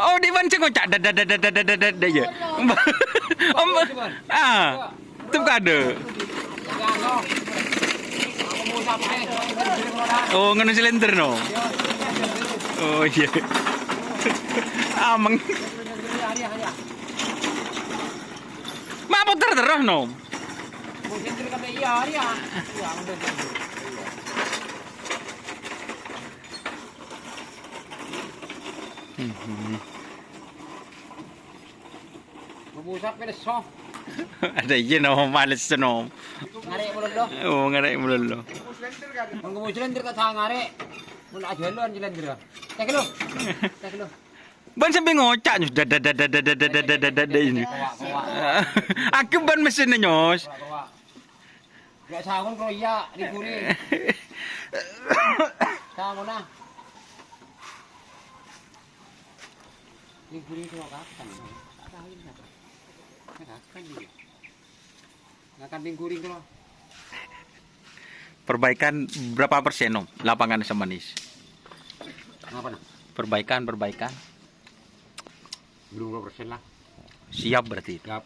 Oh, di ban ngocak dada ya. Om, itu ada. Oh, ngono silinder no. Oh iya. Ameng. Ma puter terus no. Mabusap ka na so. Ada iya no, males no. Ngari mo lolo. Oh, ngarai melulu. Ang gumo cylinder ka sa ngari. Mula ajalon cylinder ka. Tek lo. Tek lo. Ban sampai ngocak nyos dada ini. Aku ban mesinnya nyos. Gak sangon ko iya di guri. Sangon na. Di guri ko kapan. Akan bingkuring ko. Perbaikan berapa persen om? Lapangan Semanis. Ngapa na? Perbaikan. Belum 2% lah. Siap berarti. Siap.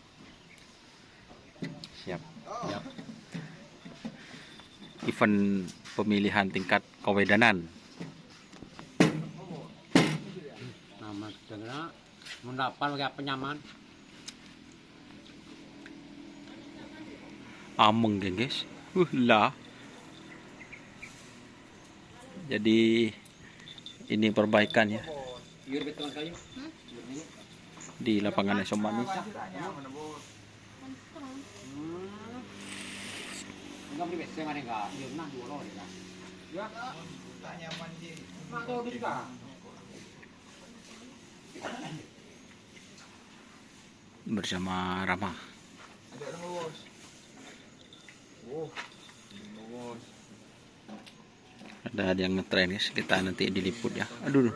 Siap. Event pemilihan tingkat kewedanan. Nama dengar mendapat pakai penyaman. Ameng geng guys. Lah. Jadi ini perbaikan ya di lapangan Semanis. Enggak beli besi mana enggak? Dia pernah 2 loh enggak. Ya. Tak nyaman sih. Mak tahu juga. Bersama Rama. Ada bos. Oh, bos. Ada yang ngetren guys, kita nanti diliput ya. Aduh.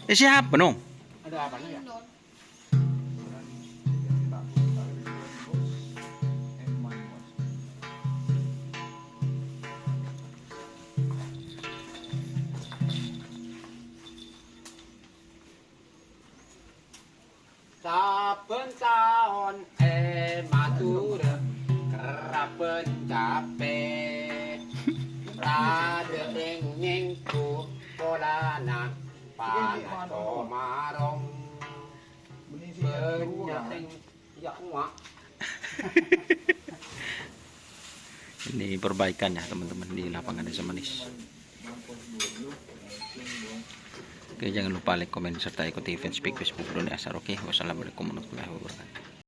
Siapa no? Ada apa nih ya? Saben taon matur kerapen capek rada ing-ingku polana panas marong benyating ya uak. Ini perbaikan ya teman-teman di lapangan Semanis. Oke, jangan lupa like, komen, serta ikuti event speak Facebook Doni Asar. Oke, wassalamualaikum warahmatullahi wabarakatuh.